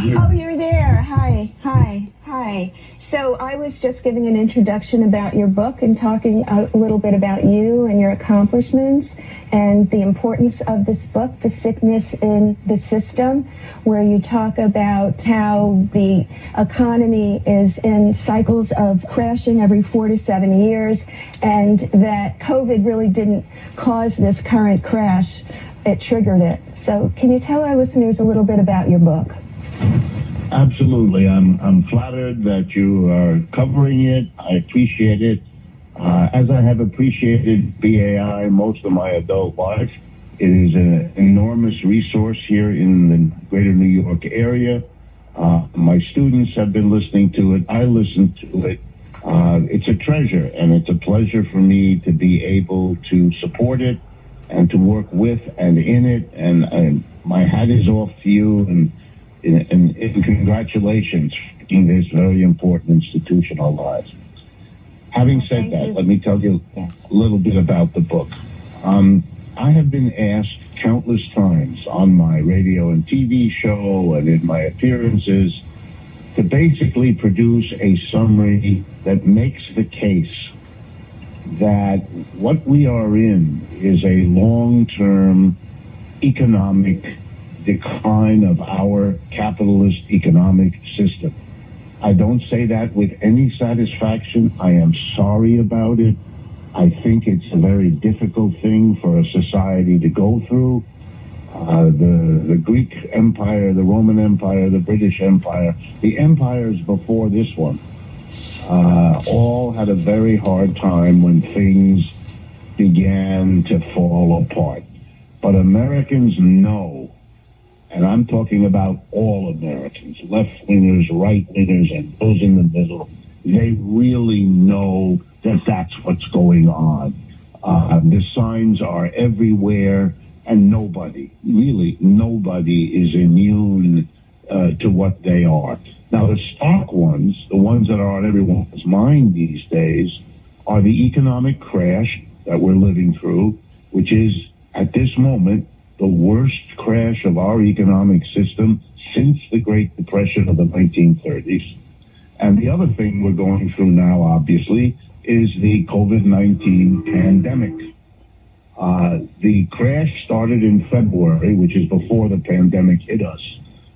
can hear Oh, you. you're there. Hi. So I was just giving an introduction about your book and talking a little bit about you and your accomplishments and the importance of this book, The Sickness in the System, where you talk about how the economy is in cycles of crashing every 4 to 7 years, and that COVID really didn't cause this current crash. It triggered it. So can you tell our listeners a little bit about your book? Absolutely. I'm flattered that you are covering it. I appreciate it. As I have appreciated BAI most of my adult life, it is an enormous resource here in the greater New York area. My students have been listening to it. I listen to it. It's a treasure, and it's a pleasure for me to be able to support it and to work with and in it. And my hat is off to you, and congratulations for making this very important institution our lives. Having said that, let me tell you a little bit about the book. I have been asked countless times on my radio and TV show and in my appearances to basically produce a summary that makes the case that what we are in is a long-term economic decline of our capitalist economic system. I don't say that with any satisfaction. I am sorry about it. I think it's a very difficult thing for a society to go through. The Greek Empire, the Roman Empire, the British Empire, the empires before this one, all had a very hard time when things began to fall apart. But Americans know, and I'm talking about all Americans, left-wingers, right-wingers, and those in the middle, they really know that that's what's going on. The signs are everywhere, and nobody is immune to what they are. Now, the stark ones, the ones that are on everyone's mind these days, are the economic crash that we're living through, which is, at this moment, the worst crash of our economic system since the Great Depression of the 1930s. And the other thing we're going through now, obviously, is the COVID-19 pandemic. The crash started in February, which is before the pandemic hit us.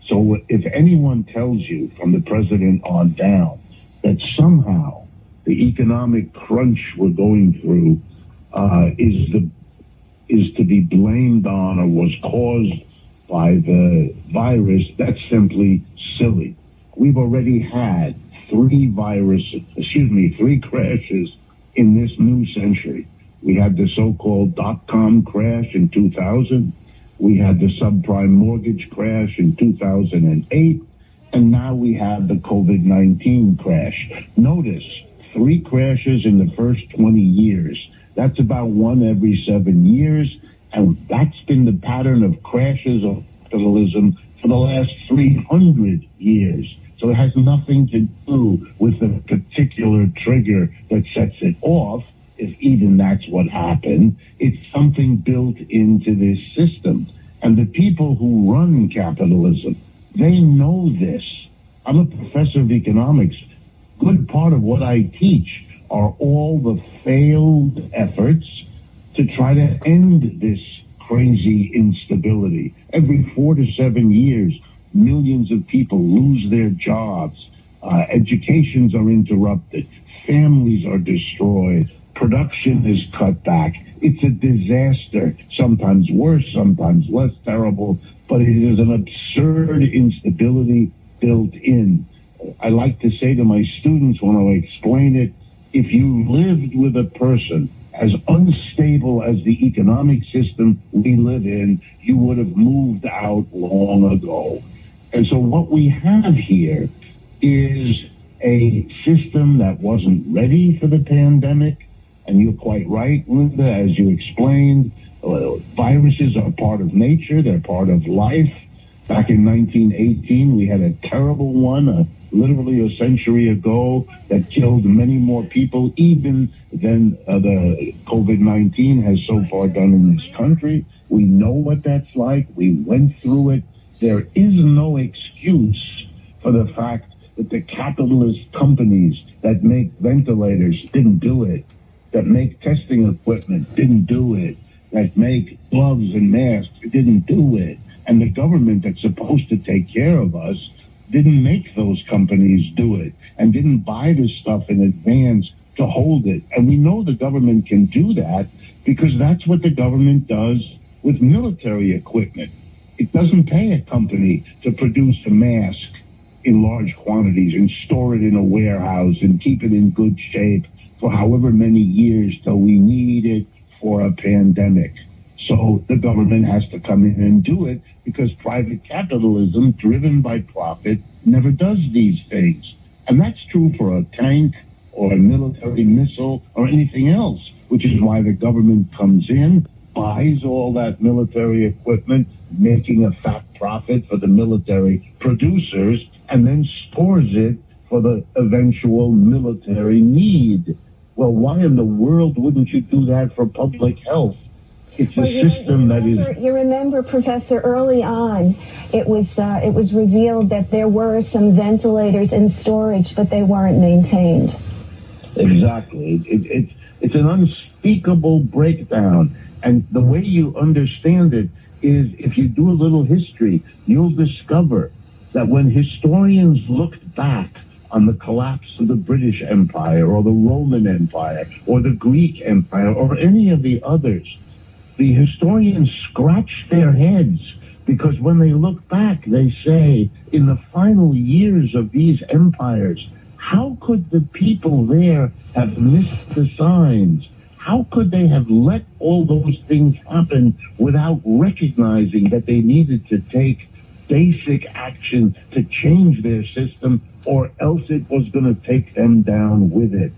So if anyone tells you from the president on down that somehow the economic crunch we're going through is to be blamed on or was caused by the virus, that's simply silly. We've already had three crashes in this new century. We had the so-called dot-com crash in 2000. We had the subprime mortgage crash in 2008. And now we have the COVID-19 crash. Notice, 3 crashes in the first 20 years. That's about one every 7 years. And that's been the pattern of crashes of capitalism for the last 300 years. So it has nothing to do with the particular trigger that sets it off, if even that's what happened. It's something built into this system. And the people who run capitalism, they know this. I'm a professor of economics. Good part of what I teach are all the failed efforts to try to end this crazy instability. Every 4 to 7 years, millions of people lose their jobs. Educations are interrupted. Families are destroyed. Production is cut back. It's a disaster, sometimes worse, sometimes less terrible, but it is an absurd instability built in. I like to say to my students when I explain it, if you lived with a person as unstable as the economic system we live in, you would have moved out long ago. And so what we have here is a system that wasn't ready for the pandemic. And you're quite right, Linda, as you explained, viruses are part of nature, they're part of life. Back in 1918, we had a terrible one, literally a century ago, that killed many more people even than the COVID-19 has so far done in this country. We know what that's like. We went through it. There is no excuse for the fact that the capitalist companies that make ventilators didn't do it, that make testing equipment didn't do it, that make gloves and masks didn't do it, and the government that's supposed to take care of us didn't make those companies do it and didn't buy the stuff in advance to hold it. And we know the government can do that because that's what the government does with military equipment. It doesn't pay a company to produce a mask in large quantities and store it in a warehouse and keep it in good shape for however many years till we need it for a pandemic. So the government has to come in and do it because private capitalism, driven by profit, never does these things. And that's true for a tank or a military missile or anything else, which is why the government comes in, buys all that military equipment, making a fat profit for the military producers, and then stores it for the eventual military need. Well, why in the world wouldn't you do that for public health? It's a system that is... You remember, Professor, early on, it was revealed that there were some ventilators in storage, but they weren't maintained. Exactly. It's an unspeakable breakdown. And the way you understand it is if you do a little history, you'll discover that when historians looked back on the collapse of the British Empire or the Roman Empire or the Greek Empire or any of the others, the historians scratch their heads because when they look back, they say, in the final years of these empires, how could the people there have missed the signs? How could they have let all those things happen without recognizing that they needed to take basic action to change their system, or else it was going to take them down with it?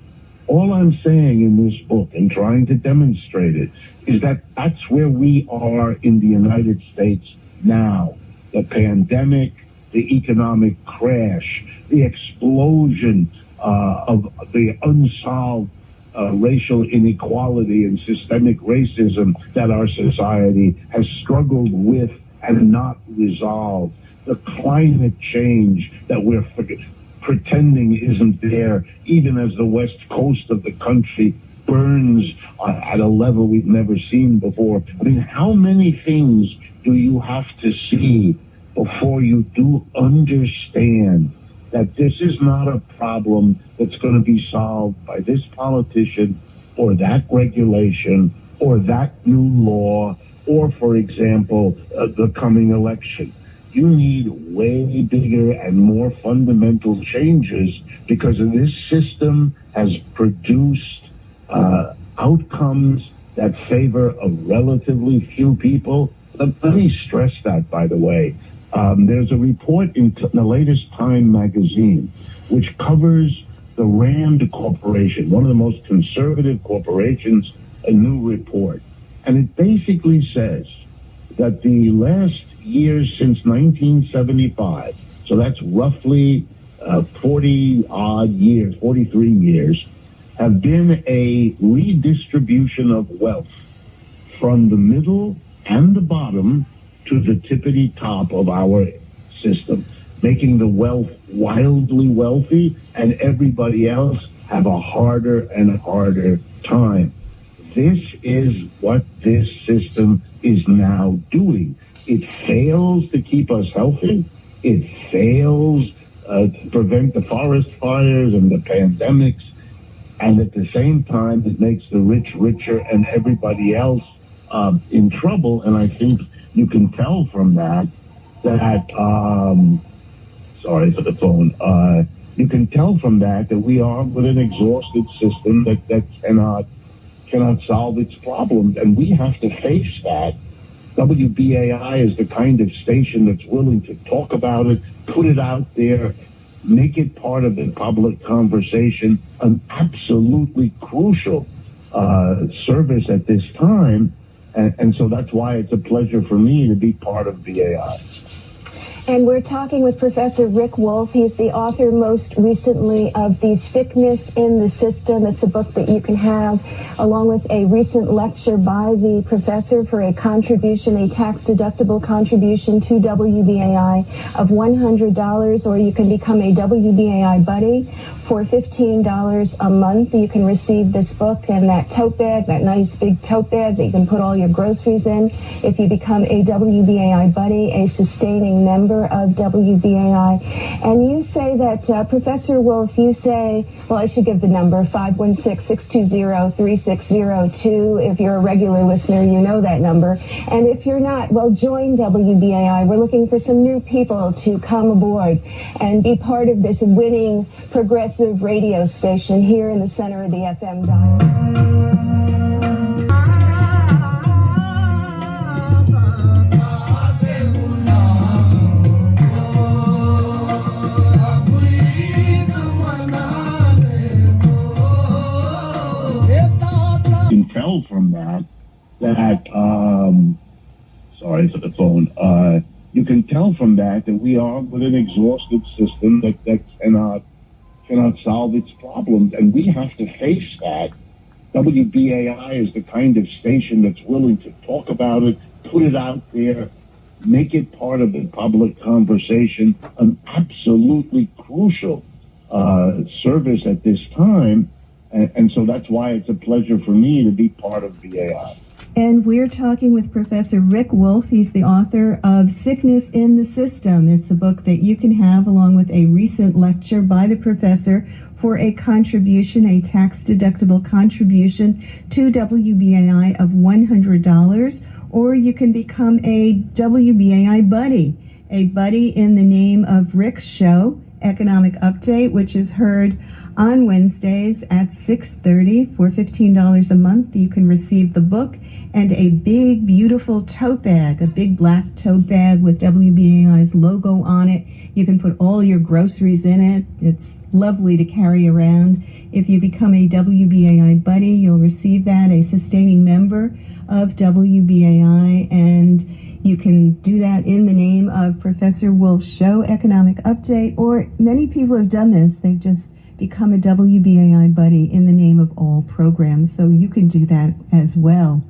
All I'm saying in this book and trying to demonstrate it is that that's where we are in the United States now. The pandemic, the economic crash, the explosion of the unsolved racial inequality and systemic racism that our society has struggled with and not resolved. The climate change that we're pretending isn't there, even as the west coast of the country burns at a level we've never seen before. I mean, how many things do you have to see before you do understand that this is not a problem that's going to be solved by this politician or that regulation or that new law or, for example, the coming election? You need way bigger and more fundamental changes because this system has produced outcomes that favor a relatively few people. Let me stress that, by the way. There's a report in the latest Time magazine which covers the Rand Corporation, one of the most conservative corporations, a new report. And it basically says that the last years since 1975, so that's roughly 40-odd years, 43 years, have been a redistribution of wealth from the middle and the bottom to the tippity top of our system, making the wealth wildly wealthy and everybody else have a harder and harder time. This is what this system is now doing. It fails to keep us healthy. It fails to prevent the forest fires and the pandemics. And at the same time, it makes the rich richer and everybody else in trouble. And I think you can tell from that, sorry for the phone, you can tell from that we are with an exhausted system that cannot solve its problems. And we have to face that. WBAI is the kind of station that's willing to talk about it, put it out there, make it part of the public conversation, an absolutely crucial service at this time. And so that's why it's a pleasure for me to be part of BAI. And we're talking with Professor Rick Wolff. He's the author most recently of The Sickness in the System. It's a book that you can have along with a recent lecture by the professor for a contribution, a tax-deductible contribution to WBAI of $100, or you can become a WBAI buddy. For $15 a month, you can receive this book and that tote bag, that nice big tote bag that you can put all your groceries in. If you become a WBAI buddy, a sustaining member of WBAI. And you say that, Professor Wolff, you say, well, I should give the number, 516-620-3602. If you're a regular listener, you know that number. And if you're not, well, join WBAI. We're looking for some new people to come aboard and be part of this winning progressive radio station here in the center of the FM dial. You can tell from that, sorry for the phone, you can tell from that we are with an exhausted system that cannot solve its problems, and we have to face that. WBAI is the kind of station that's willing to talk about it, put it out there, make it part of the public conversation, an absolutely crucial service at this time, and so that's why it's a pleasure for me to be part of BAI. And we're talking with Professor Rick Wolff. He's the author of Sickness in the System. It's a book that you can have along with a recent lecture by the professor for a contribution, a tax-deductible contribution to WBAI of $100, or you can become a WBAI buddy, a buddy in the name of Rick's show, Economic Update, which is heard on Wednesdays at 6:30 for $15 a month. You can receive the book and a big, beautiful tote bag, a big black tote bag with WBAI's logo on it. You can put all your groceries in it. It's lovely to carry around. If you become a WBAI buddy, you'll receive that, a sustaining member of WBAI, and you can do that in the name of Professor Wolff's show, Economic Update, or many people have done this. They've just become a WBAI buddy in the name of all programs, so you can do that as well.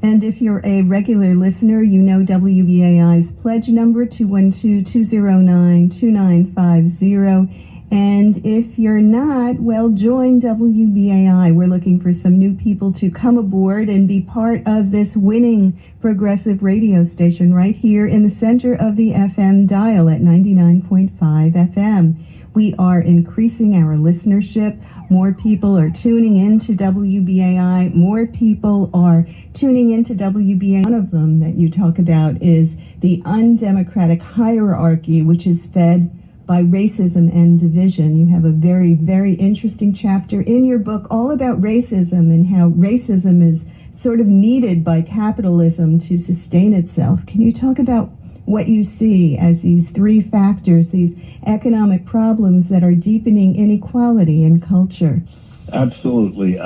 And if you're a regular listener, you know WBAI's pledge number, 212-209-2950. And if you're not, well, join WBAI. We're looking for some new people to come aboard and be part of this winning progressive radio station right here in the center of the FM dial at 99.5 FM. We are increasing our listenership. More people are tuning into WBAI. More people are tuning into WBAI. One of them that you talk about is the undemocratic hierarchy, which is fed by racism and division. You have a very, very interesting chapter in your book all about racism and how racism is sort of needed by capitalism to sustain itself. Can you talk about what you see as these three factors, these economic problems that are deepening inequality in culture? Absolutely.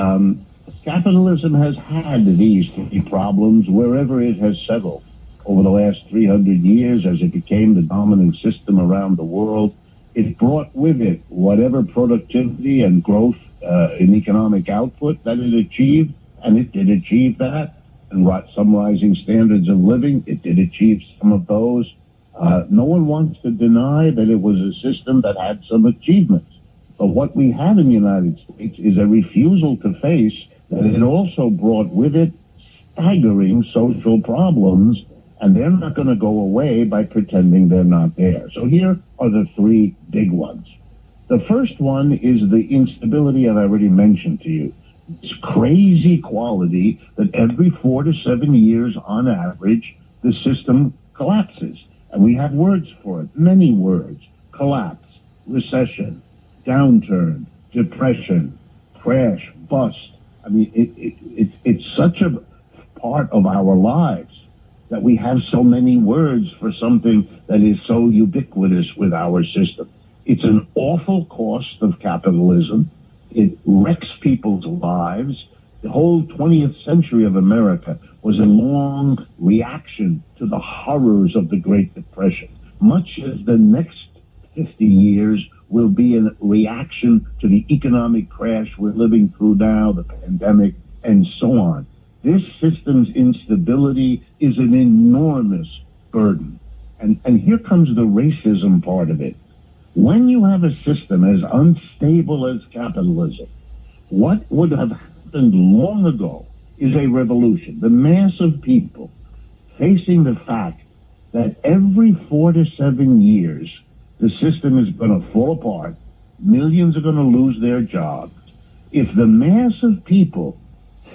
Capitalism has had these three problems wherever it has settled over the last 300 years as it became the dominant system around the world. It brought with it whatever productivity and growth in economic output that it achieved, and it did achieve that. And some rising standards of living, it did achieve some of those. No one wants to deny that it was a system that had some achievements. But what we have in the United States is a refusal to face that it also brought with it staggering social problems, and they're not going to go away by pretending they're not there. So here are the three big ones. The first one is the instability I've already mentioned to you. This crazy quality that every 4 to 7 years on average, the system collapses. And we have words for it, many words: collapse, recession, downturn, depression, crash, bust. I mean, it's such a part of our lives that we have so many words for something that is so ubiquitous with our system. It's an awful cost of capitalism. It wrecks people's lives. The whole 20th century of America was a long reaction to the horrors of the Great Depression. much as the next 50 years will be a reaction to the economic crash we're living through now, the pandemic, and so on. This system's instability is an enormous burden. And here comes the racism part of it. When you have a system as unstable as capitalism, what would have happened long ago is a revolution. The mass of people facing the fact that every 4 to 7 years, the system is going to fall apart, millions are going to lose their jobs. If the mass of people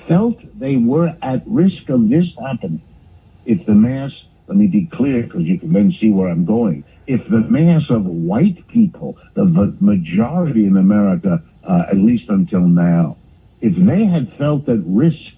felt they were at risk of this happening, if the mass, let me be clear because you can then see where I'm going, if the mass of white people, the majority in America, at least until now, if they had felt at risk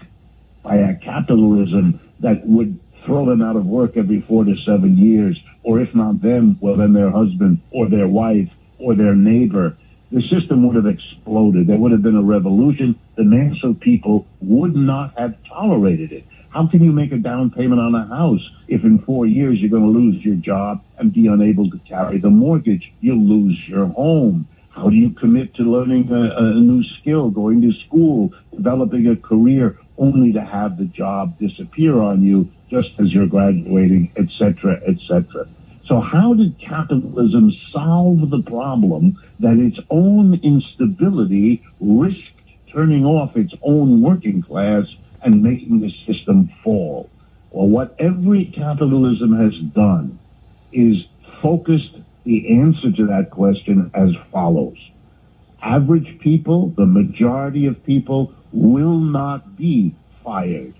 by a capitalism that would throw them out of work every 4 to 7 years, or if not them, well then their husband or their wife or their neighbor, the system would have exploded. There would have been a revolution. The mass of people would not have tolerated it. How can you make a down payment on a house if in 4 years you're going to lose your job and be unable to carry the mortgage? You'll lose your home. How do you commit to learning a new skill, going to school, developing a career, only to have the job disappear on you just as you're graduating, et cetera, et cetera? So how did capitalism solve the problem that its own instability risked turning off its own working class and making the system fall? Well, what every capitalism has done is focused the answer to that question as follows. Average people, the majority of people, will not be fired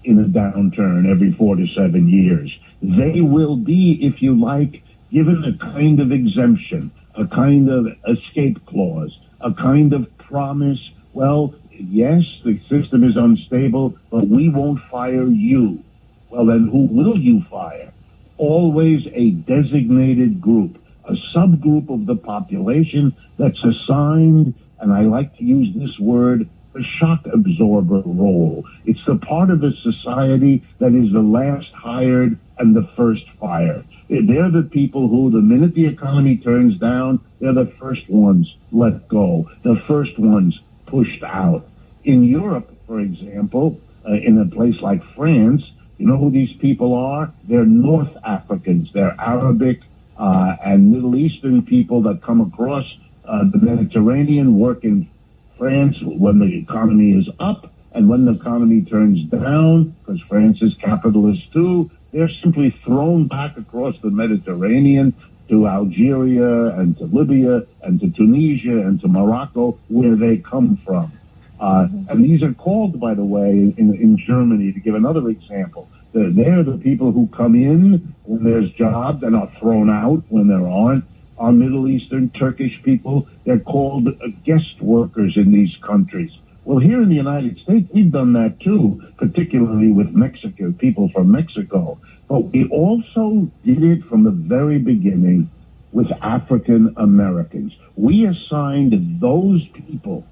in a downturn every 4 to 7 years. They will be, if you like, given a kind of exemption, a kind of escape clause, a kind of promise. Well, yes, the system is unstable, but we won't fire you. Well, then who will you fire? Always a designated group, a subgroup of the population that's assigned, and I like to use this word, the shock absorber role. It's the part of the society that is the last hired and the first fired. They're the people who, the minute the economy turns down, they're the first ones let go, the first ones pushed out. In Europe, for example, in a place like France, you know who these people are? They're North Africans. They're Arabic and Middle Eastern people that come across the Mediterranean, work in France when the economy is up, and when the economy turns down, because France is capitalist too, they're simply thrown back across the Mediterranean to Algeria and to Libya and to Tunisia and to Morocco, where they come from. And these are called, by the way, in Germany, to give another example, they're the people who come in when there's jobs and are thrown out when there aren't. Our Middle Eastern, Turkish people, they're called guest workers in these countries. Well, here in the United States, we've done that too, particularly with Mexico, people from Mexico. But we also did it from the very beginning with African Americans. We assigned those people,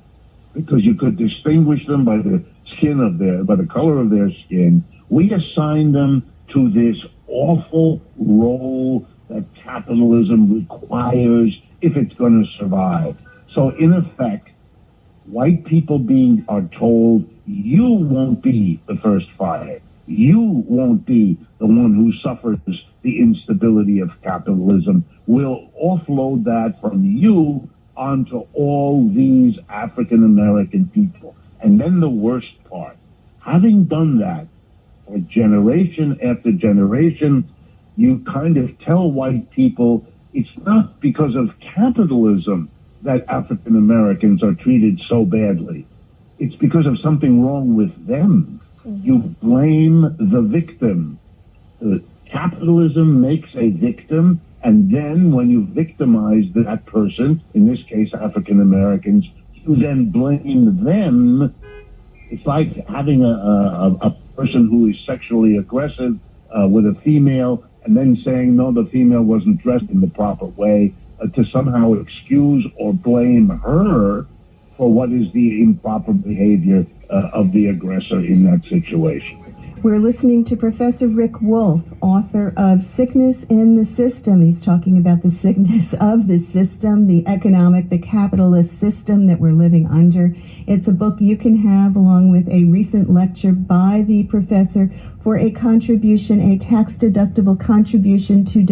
because you could distinguish them by the by the color of their skin, we assigned them to this awful role that capitalism requires if it's going to survive. So in effect, white people are told, you won't be the first fired. You won't be the one who suffers the instability of capitalism. We'll offload that from you onto all these African American people. And then the worst part, having done that for generation after generation, you kind of tell white people it's not because of capitalism that African Americans are treated so badly. It's because of something wrong with them. You blame the victim. Capitalism makes a victim, and then when you victimize that person, in this case African Americans, you then blame them. It's like having a person who is sexually aggressive with a female, and then saying, no, the female wasn't dressed in the proper way, to somehow excuse or blame her for what is the improper behavior of the aggressor in that situation. We're listening to Professor Rick Wolff, author of Sickness in the System. He's talking about the sickness of the system, the economic, the capitalist system that we're living under. It's a book you can have along with a recent lecture by the professor for a contribution, a tax-deductible contribution to